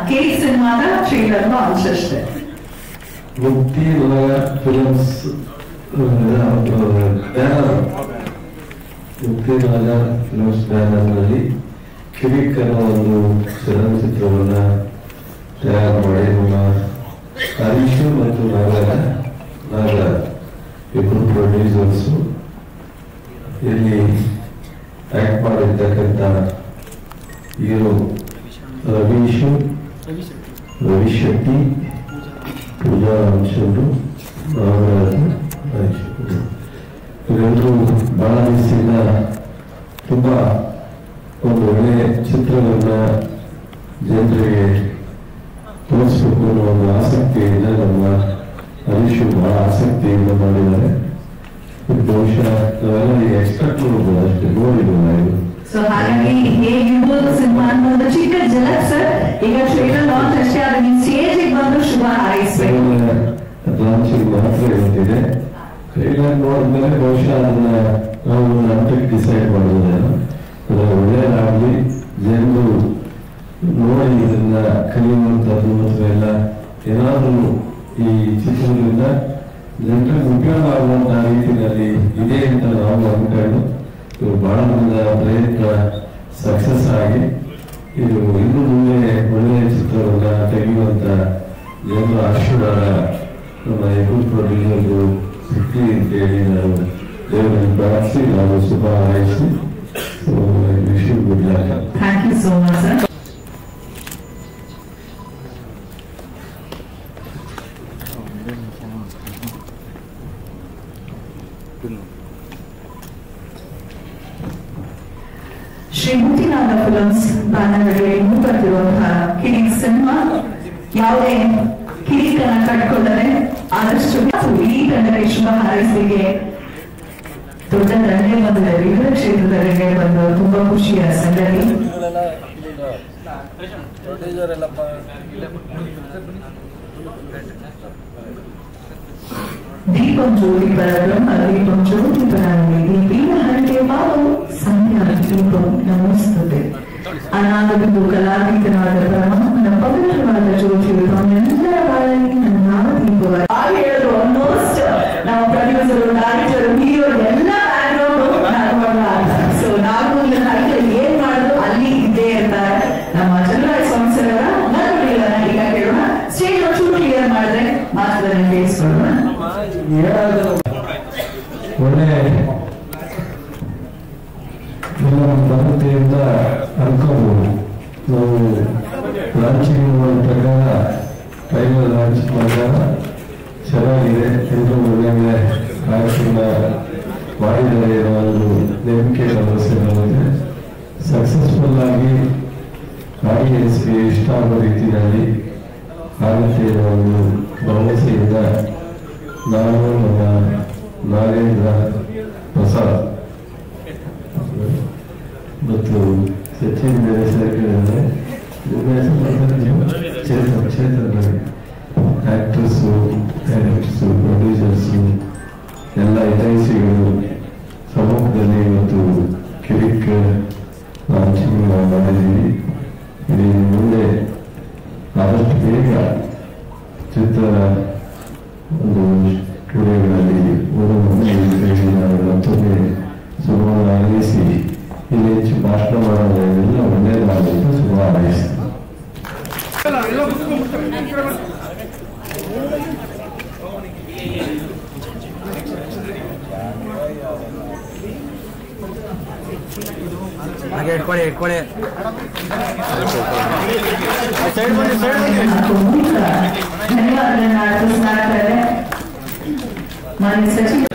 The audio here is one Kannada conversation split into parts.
ಕಿರಿಕ್ ಸಿನಿಮಾದ ಟ್ರೈಲರ್ ಲಾಂಚ್ ಅಷ್ಟೇ. ಮುಕ್ತಿ ಫಿಲ್ಮ್ಸ್ ಬ್ಯಾನರ್, ಮುಕ್ತಿ ಫಿಲ್ಮ್ಸ್ ಬ್ಯಾನರ್ನಲ್ಲಿ ಕಿರಿಕ್ ಅನ್ನೋ ಒಂದು ಚಲನಚಿತ್ರವನ್ನ ತಯಾರು ಮಾಡಿ ನಮ್ಮ ಹರೀಶು ಮತ್ತು ನಾಗರ ಇಬ್ಬರು ಪ್ರೊಡ್ಯೂಸರ್ಸು ಇಲ್ಲಿ ಆಕ್ಟ್ ಮಾಡಿರ್ತಕ್ಕಂಥ ಹೀರೋ ರವಿ ಶೆಟ್ಟಿ, ಪೂಜಾ ರಾಮಚಂದ್ರು, ಇವರೆಲ್ಲರೂ ಬಹಳ ದಿವಸದಿಂದ ತುಂಬಾ ಒಂದು ಒಳ್ಳೆಯ ಚಿತ್ರವನ್ನ ಜನರಿಗೆ ತೋರಿಸ್ಬೇಕು ಅನ್ನೋ ಒಂದು ಆಸಕ್ತಿಯಿಂದ ನಮ್ಮ ಹರೀಶು ಬಹಳ ಆಸಕ್ತಿಯಿಂದ ಮಾಡಿದ್ದಾರೆ. ಬಹುಶಃ ನಾವೆಲ್ಲ ಎಕ್ಸ್ಪೆಕ್ಟ್ ಮಾಡ್ಬೋದು, ಅಷ್ಟೇ ನೋಡಿದ್ವಿ ನಾವು. ಸೊ ಹಾಗಾಗಿ ಹೇಗಿರ್ಬೋದು ಸಿನಿಮಾ ಅನ್ನೋ ಒಂದು ಚಿಕ್ಕ ಜಲಕ್ ಸರ್. ಈಗ ಟ್ರೈಲರ್ ಲಾಂಚ್ ಅಷ್ಟೇ, ಅದನ್ನ ಸ್ಟೇಜ್ ಬಂದು ಶುಭ ಹಾರೈಸಬೇಕು. ಲಾಂಚಿಗೆ ಮಾತ್ರ ಇರುತ್ತಿದೆ. ಟ್ರೈಲರ್ ನೋಡಿದ್ಮೇಲೆ ಬಹುಶಃ ಅದನ್ನ ನಾವು ಹಂತಕ್ಕೆ ಡಿಸೈಡ್ ಮಾಡೋದೇನು, ಒಳ್ಳೆಯದಾಗಲಿ, ಜನರು ನೋಡಿ ಇದನ್ನ ಕಲಿಯುವಂಥದ್ದು ಅಥವಾ ಎಲ್ಲ ಏನಾದರೂ ಈ ಚಿತ್ರದಿಂದ ಜನರಿಗೆ ಉಪಯೋಗ ಆಗುವಂತಹ ರೀತಿಯಲ್ಲಿ ಇದೆ ಅಂತ ನಾವು ಅಂದ್ಕೊಂಡು ಇದು ಬಹಳ ಪ್ರಯತ್ನ ಸಕ್ಸಸ್ ಆಗಿ ಇದು ಇನ್ನೂ ಮುಂದೆ ಒಳ್ಳೆಯ ಚಿತ್ರವನ್ನ ತೆಗೆಯುವಂತ ಜನರ ಆಶೀರ್ವಾದ ನಮ್ಮ ಇಬ್ಬರು ಪ್ರೊಡ್ಯೂಸರ್ಗಳು ಸಿಕ್ಲಿ ಅಂತೇಳಿ ನಾವು ದೇವರಲ್ಲಿ ಪ್ರಾರ್ಥಿಸಿ ನಾವು ಶುಭ ಹಾರೈಸಿ ವಿಷಯ ಗುಡ್ಲಾಗ. Thank you so much sir. Shri Muktinath films ಬ್ಯಾನರ್ಗೆ ಮುಂಬರುತ್ತಿರುವಂತಹ ಕಿರಿಕ್ ಸಿನಿಮಾ ಯಾವುದೇ ಕಿರಿಕನ್ನ ಕಟ್ಕೊಳ್ಳದೆ ಆದಷ್ಟು ಇಡೀ ತಂಡಕ್ಕೆ ಶುಭ ಹಾರೈಸಲಿಕ್ಕೆ ದೊಡ್ಡ ದಂಡೆ ಬಂದಿದೆ. ವಿವಿಧ ಕ್ಷೇತ್ರದಲ್ಲಿ ಬಂದು ತುಂಬಾ ಖುಷಿಯ ಸಂಗತಿ. ದೀಪಂ ಜ್ಯೋತಿ ಪರಬ್ರಹ್ಮ ದೀಪಂ ಜ್ಯೋತಿ ಪರಾಗಿ ದೀಪಿನ ಹರಟೆ ಬಾವು ಸಂಧ್ಯಾ ದೀಪಂ ನಮಿಸುತ್ತದೆ. ಅನಾಗಬಿಂದು ಕಲಾತೀತನಾದ ಪರಮಾತ್ಮನ ಪವಿತ್ರವಾದ ಜ್ಯೋತಿಯು ತಮ್ಮೆಲ್ಲರ ಬಾಳಲ್ಲಿ ನನ್ನ ದೀಪವ ಹೇಳಿದ್ರು. ಆಲ್ಮೋಸ್ಟ್ ನಾವು ಪ್ರೊಡ್ಯೂಸರು, ಡೈರೆಕ್ಟರ್, ಹೀರೋ ಎಲ್ಲ ಬ್ಯಾಕ್ಗ್ರೌಂಡ್. ಸೊ ನಾವು ಏನ್ ಮಾಡೋದು ಅಲ್ಲಿ ಇದ್ದೇ ಇರ್ತಾರೆ. ನಮ್ಮ ಚಂದ್ರರಾಯ ಸ್ವಾಮಿಸರವರ ನರಗಳನ್ನ ಈಗ ಕೇಳೋಣ. ಸ್ಟೇಜ್ ಚೂರು ಕ್ಲಿಯರ್ ಮಾಡಿದ್ರೆ ಮಾತುಗಳನ್ನು ಕೇಳಿಸ್ಕೊಳ್ಳೋಣ. ಒಳ್ಳೆ ಎಲ್ಲ ಭದ್ರತೆಯಿಂದ ಅನ್ಕೋಬಹುದು. ನಾವು ಲಾಂಚಿಂಗ್ ಪ್ರಕಾರ ಟ್ರೈಲರ್ ಲಾಂಚ್ ಪ್ರಕಾರ ಚೆನ್ನಾಗಿದೆ, ಎಲ್ಲರೂ ಒಳ್ಳೆ ಕಾರ್ಯಕ್ರಮ ಮಾಡಿದರೆ ಒಂದು ನಂಬಿಕೆ ಭರವಸೆ ನಮಗೆ ಸಕ್ಸಸ್ಫುಲ್ ಆಗಿ ಆಡಿಯನ್ಸ್ಗೆ ಇಷ್ಟ ಆಗೋ ರೀತಿಯಲ್ಲಿ ಆಗುತ್ತೆ ಅನ್ನೋ ಒಂದು ಭರವಸೆಯಿಂದ ನಾನು ನಮ್ಮ ನಾಗೇಂದ್ರ ಪ್ರಸಾದ್ ಮತ್ತು ಸಚಿನ್ ಬೇರೆ ಸೇರ್ಕೊಂಡಿದ್ದಾರೆ. ಚೇತನ್ ಆಕ್ಟರ್ಸು, ಡೈರೆಕ್ಟರ್ಸು, ಪ್ರೊಡ್ಯೂಸರ್ಸು ಎಲ್ಲ ಹಿತೈಷಿಗಳು ಸಮ್ಮುಖದಲ್ಲಿ ಇವತ್ತು ಕಿರಿಕ್ ಲಾಂಚಿಂಗ್ ಮಾಡಿದ್ದೀವಿ. ಇದು ಮುಂದೆ ಆದಷ್ಟು ಬೇಗ ಚಿತ್ರ ಒಂದು ಸ್ಟುಡಿಯೋಗಳಲ್ಲಿ ಮತ್ತೊಮ್ಮೆ ಸುಮಾರು ಹಾರೈಸಿ ಇಲ್ಲಿ ಹೆಚ್ಚು ಭಾಷಣ ಮಾಡೋದೆಲ್ಲ ಒಳ್ಳೆಯದಾಗುತ್ತೆ. ಶುಭ ಹಾರೈಸಿ. ಹಾಗೆ ಇಟ್ಕೊಳ್ಳಿ ಧನ್ಯವಾದಗಳನ್ನ ಅರ್ಪಿಸಲಾಗ್ತದೆ. ಮಾನ್ಯ ಸಚಿವ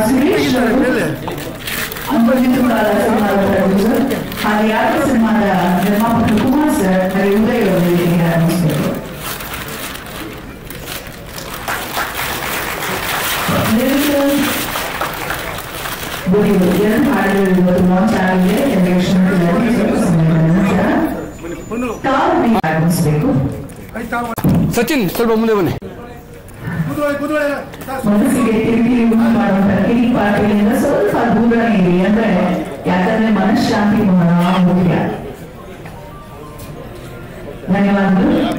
ಸುರೇಶ್ ಹಾಗೆ ಯಾವ ಸಿನಿಮಾದ ನಿರ್ಮಾಪಕ ಕುಮಾರ್ ಸರ್ ಹಾಗೆ ಉದಯ ಅವರಿಗೆ ಆರಂಭಿಸಬೇಕು. ಎರಡು ಹಾಡುಗಳು ಇವತ್ತು ಲಾಂಚ್ ಆಗಿದೆ. ಆರಂಭಿಸಬೇಕು. ಸಚಿನ್ ಸ್ವಲ್ಪ ಮುಂದೆ ಬನ್ನಿ. ಮನಸ್ಸಿಗೆ ತಿರುಗಿ ಮಾಡುವಂತಹ ಕಿರಿಕ್ ಪಾಟೀಲಿಂದ ಸ್ವಲ್ಪ ದೂರನೇ ಇರಿ, ಅಂದ್ರೆ ಯಾಕಂದ್ರೆ ಮನಃಶಾಂತಿ ಬಹಳ ಮುಖ್ಯ. ಧನ್ಯವಾದಗಳು.